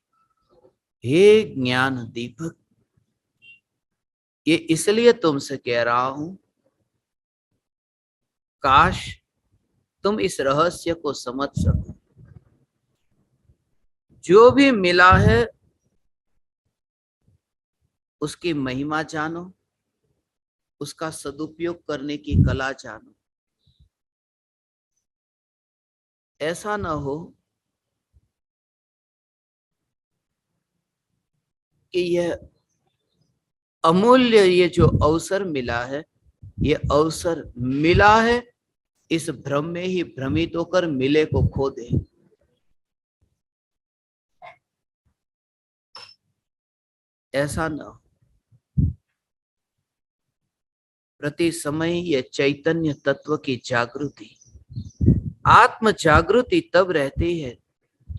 हे ज्ञान दीपक, ये इसलिए तुमसे कह रहा हूं, काश तुम इस रहस्य को समझ सको। जो भी मिला है उसकी महिमा जानो, उसका सदुपयोग करने की कला जानो। ऐसा ना हो कि यह अमूल्य ये जो अवसर मिला है, ये अवसर मिला है इस भ्रम में ही भ्रमित होकर मिले को खो दे। ऐसा ना हो। प्रति समय ये चैतन्य तत्व की जागृति, आत्म जागृति तब रहती है,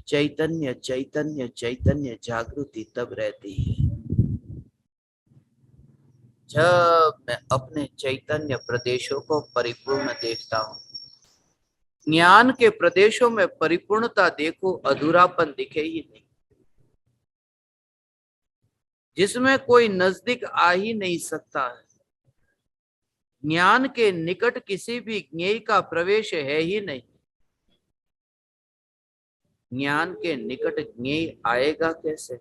चैतन्य चैतन्य चैतन्य जागृति तब रहती है जब मैं अपने चैतन्य प्रदेशों को परिपूर्ण देखता हूं। ज्ञान के प्रदेशों में परिपूर्णता देखो, अधूरापन दिखे ही नहीं, जिसमें कोई नजदीक आ ही नहीं सकता है। ज्ञान के निकट किसी भी ज्ञेय का प्रवेश है ही नहीं। ज्ञान के निकट ज्ञेय आएगा कैसे?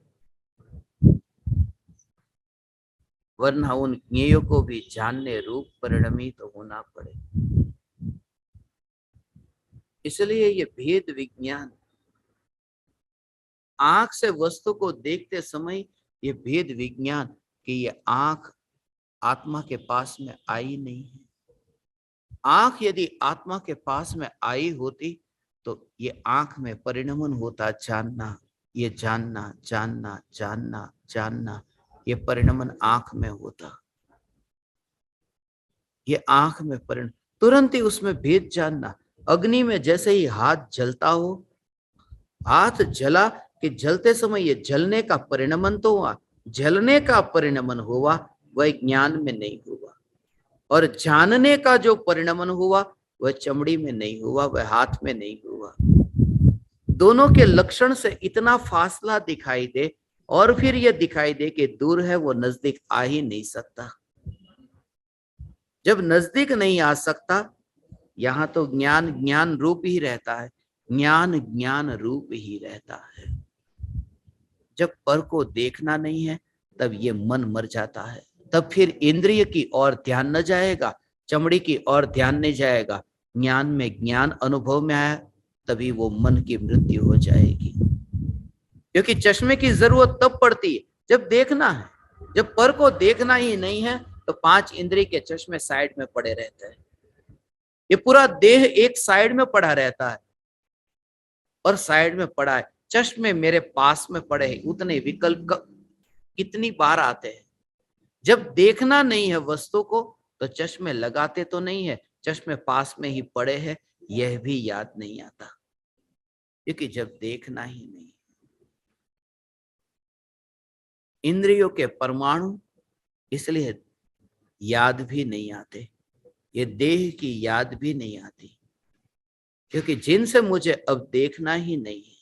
वरना उन ज्ञेयों को भी जानने रूप परिणमित तो होना पड़े। इसलिए ये भेद विज्ञान, आंख से वस्तु को देखते समय ये भेद विज्ञान कि ये आंख आत्मा के पास में आई नहीं है। आंख यदि आत्मा के पास में आई होती तो ये आंख में परिणमन होता, जानना, ये जानना जानना जानना जानना, ये परिणमन आंख में होता। ये आंख में परिणम, तुरंत ही उसमें भेद जानना। अग्नि में जैसे ही हाथ जलता हो, हाथ जला कि जलते समय ये जलने का परिणमन तो हुआ, जलने का परिणमन हुआ, वह ज्ञान में नहीं हुआ। और जानने का जो परिणमन हुआ वह चमड़ी में नहीं हुआ, वह हाथ में नहीं हुआ। दोनों के लक्षण से इतना फासला दिखाई दे और फिर यह दिखाई दे कि दूर है, वो नजदीक आ ही नहीं सकता। जब नजदीक नहीं आ सकता, यहां तो ज्ञान ज्ञान रूप ही रहता है, ज्ञान ज्ञान रूप ही रहता है। जब पर को देखना नहीं है तब ये मन मर जाता है, तब फिर इंद्रिय की ओर ध्यान न जाएगा, चमड़ी की ओर ध्यान नहीं जाएगा। ज्ञान में ज्ञान अनुभव में आया तभी वो मन की मृत्यु हो जाएगी। क्योंकि चश्मे की जरूरत तब पड़ती है जब देखना है। जब पर को देखना ही नहीं है तो पांच इंद्रिय के चश्मे साइड में पड़े रहते हैं। ये पूरा देह एक साइड में पड़ा रहता है और साइड में पड़ा है, चश्मे मेरे पास में पड़े हैं। उतने विकल्प कितनी बार आते हैं। जब देखना नहीं है वस्तु को तो चश्मे लगाते तो नहीं है, चश्मे पास में ही पड़े हैं, यह भी याद नहीं आता, क्योंकि जब देखना ही नहीं। इंद्रियों के परमाणु इसलिए याद भी नहीं आते, ये देह की याद भी नहीं आती, क्योंकि जिनसे मुझे अब देखना ही नहीं है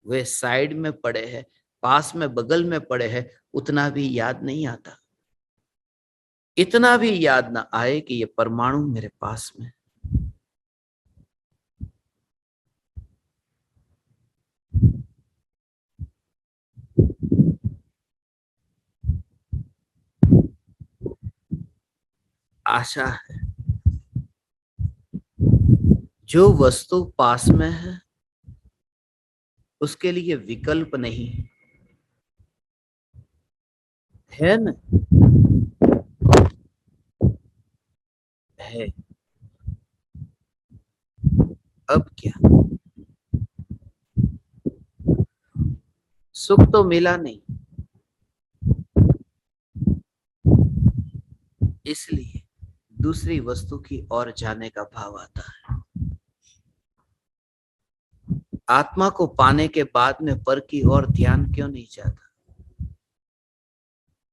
वे साइड में पड़े हैं, पास में बगल में पड़े हैं, उतना भी याद नहीं आता। इतना भी याद ना आए कि ये परमाणु मेरे पास में। आशा है जो वस्तु पास में है उसके लिए विकल्प नहीं है ना, है। अब क्या, सुख तो मिला नहीं, इसलिए दूसरी वस्तु की ओर जाने का भाव आता है। आत्मा को पाने के बाद में पर की ओर ध्यान क्यों नहीं जाता?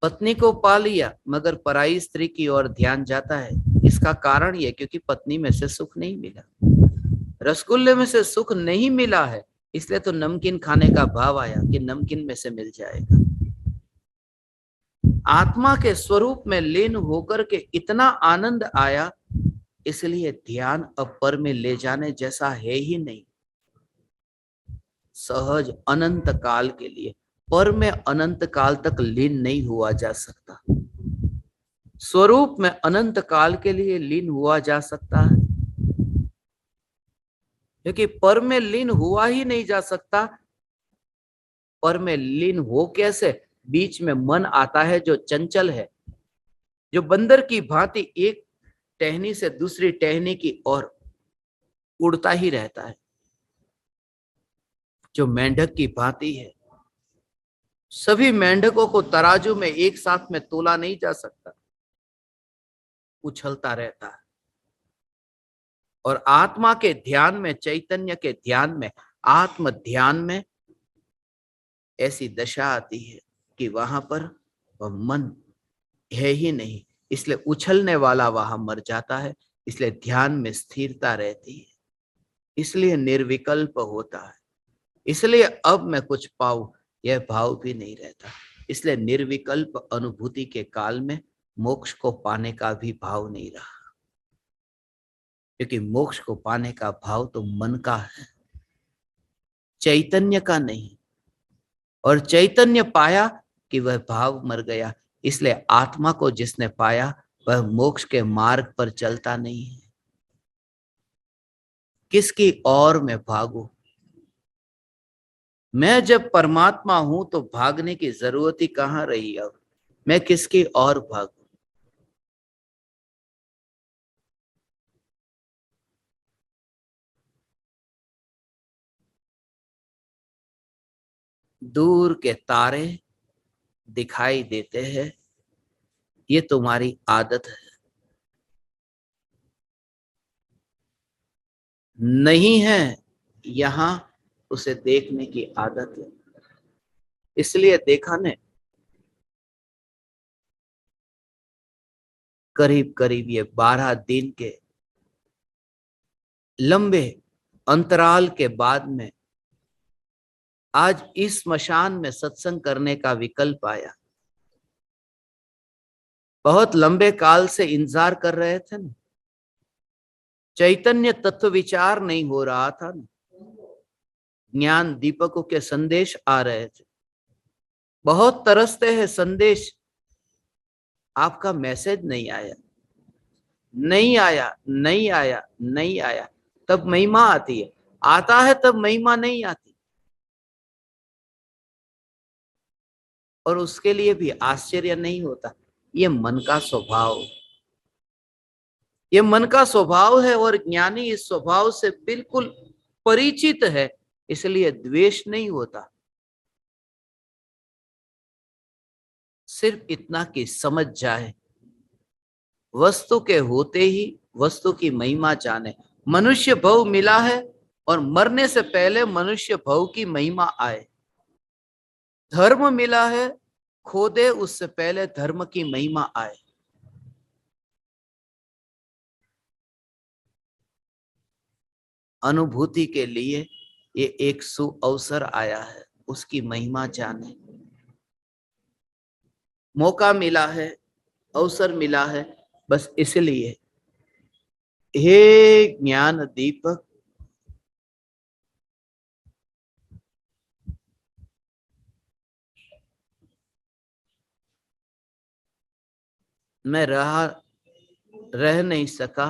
पत्नी को पा लिया मगर पराई स्त्री की ओर ध्यान जाता है। इसका कारण यह क्योंकि पत्नी में से सुख नहीं मिला, रसगुल्ले में से सुख नहीं मिला है, इसलिए तो नमकीन खाने का भाव आया कि नमकीन में से मिल जाएगा। आत्मा के स्वरूप में लीन होकर के इतना आनंद आया, इसलिए ध्यान अब पर में ले जाने जैसा है ही नहीं। सहज अनंत काल के लिए पर में अनंत काल तक लीन नहीं हुआ जा सकता, स्वरूप में अनंत काल के लिए लीन हुआ जा सकता है। क्योंकि पर में लीन हुआ ही नहीं जा सकता। पर में लीन हो कैसे? बीच में मन आता है जो चंचल है, जो बंदर की भांति एक टहनी से दूसरी टहनी की ओर उड़ता ही रहता है, जो मेंढक की भांति है। सभी मेंढकों को तराजू में एक साथ में तोला नहीं जा सकता, उछलता रहता है। और आत्मा के ध्यान में, चैतन्य के ध्यान में, आत्म ध्यान में ऐसी दशा आती है कि वहां पर वह मन है ही नहीं, इसलिए उछलने वाला वहां मर जाता है। इसलिए ध्यान में स्थिरता रहती है, इसलिए निर्विकल्प होता है। इसलिए अब मैं कुछ पाऊं यह भाव भी नहीं रहता। इसलिए निर्विकल्प अनुभूति के काल में मोक्ष को पाने का भी भाव नहीं रहा, क्योंकि मोक्ष को पाने का भाव तो मन का है, चैतन्य का नहीं। और चैतन्य पाया कि वह भाव मर गया। इसलिए आत्मा को जिसने पाया वह मोक्ष के मार्ग पर चलता नहीं है। किसकी ओर मैं भागूं? मैं जब परमात्मा हूं तो भागने की जरूरत ही कहां रही। अब मैं किसकी ओर भागूं? दूर के तारे दिखाई देते हैं, ये तुम्हारी आदत है। नहीं है यहां उसे देखने की आदत है। इसलिए देखा ने, करीब करीब ये 12 दिन के लंबे अंतराल के बाद में आज इस स्मशान में सत्संग करने का विकल्प आया। बहुत लंबे काल से इंतजार कर रहे थे ना, चैतन्य तत्व विचार नहीं हो रहा था ना, ज्ञान दीपकों के संदेश आ रहे थे। बहुत तरसते हैं संदेश, आपका मैसेज नहीं आया, नहीं आया, नहीं आया, नहीं आया। तब महिमा आती है, आता है तब महिमा नहीं आती। और उसके लिए भी आश्चर्य नहीं होता, ये मन का स्वभाव, ये मन का स्वभाव है। और ज्ञानी इस स्वभाव से बिल्कुल परिचित है, इसलिए द्वेष नहीं होता। सिर्फ इतना कि समझ जाए, वस्तु के होते ही वस्तु की महिमा जाने। मनुष्य भव मिला है और मरने से पहले मनुष्य भव की महिमा आए। धर्म मिला है, खो दे उससे पहले धर्म की महिमा आए। अनुभूति के लिए ये एक सुअवसर आया है, उसकी महिमा जाने। मौका मिला है, अवसर मिला है, बस इसलिए हे ज्ञान दीपक, मैं रह नहीं सका।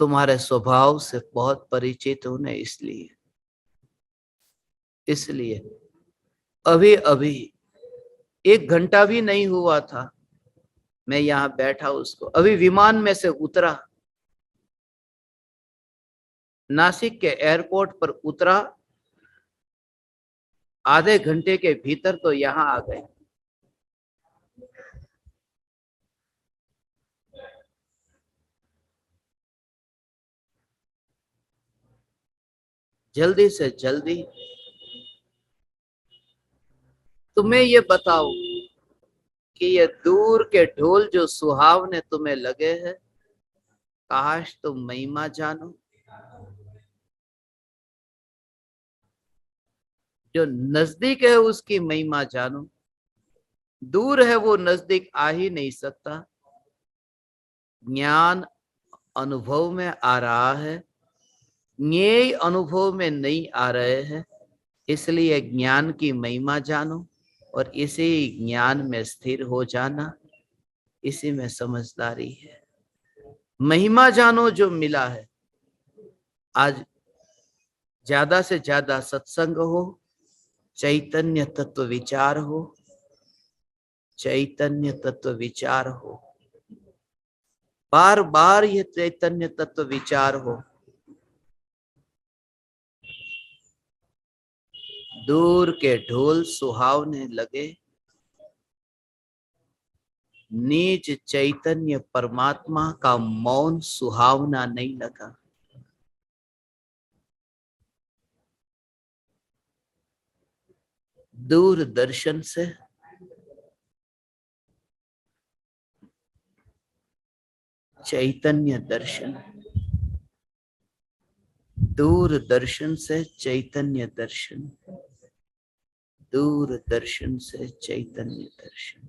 तुम्हारे स्वभाव से बहुत परिचित हूं ने, इसलिए अभी अभी 1 घंटा भी नहीं हुआ था मैं यहां बैठा, उसको अभी विमान में से उतरा, नासिक के एयरपोर्ट पर उतरा, आधे घंटे के भीतर तो यहां आ गए। जल्दी से जल्दी तुम्हें ये बताओ कि ये दूर के ढोल जो सुहावने तुम्हें लगे हैं, काश तुम महिमा जानो। जो नजदीक है उसकी महिमा जानो, दूर है वो नजदीक आ ही नहीं सकता। ज्ञान अनुभव में आ रहा है, ज्ञेय अनुभव में नहीं आ रहे हैं। इसलिए ज्ञान की महिमा जानो और इसी ज्ञान में स्थिर हो जाना, इसी में समझदारी है। महिमा जानो जो मिला है, आज ज्यादा से ज्यादा सत्संग हो, चैतन्य तत्व विचार हो, चैतन्य तत्व विचार हो, बार बार ये चैतन्य तत्व विचार हो। दूर के ढोल सुहावने लगे, निज चैतन्य परमात्मा का मौन सुहावना नहीं लगा। दूर दर्शन से चैतन्य दर्शन, दूर दर्शन से चैतन्य दर्शन, दूर दर्शन से चैतन्य दर्शन।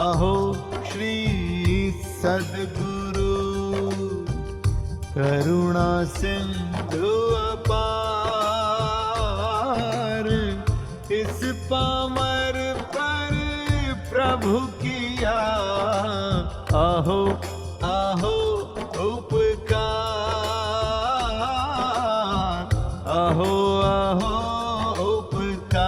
अहो श्री सद्गुरु करुणा सिंधु अपार, इस पामर पर प्रभु किया अहो अहो उपकार, अहो अहो उपकार।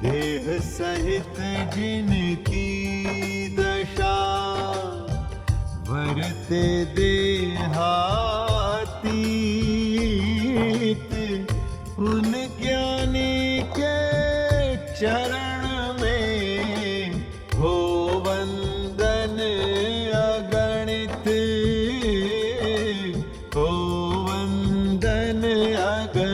देह सहित जिनकी दशा वरते देहातीत, उन ज्ञानी के चरण में हो वंदन अगणित, हो वंदन अगणित।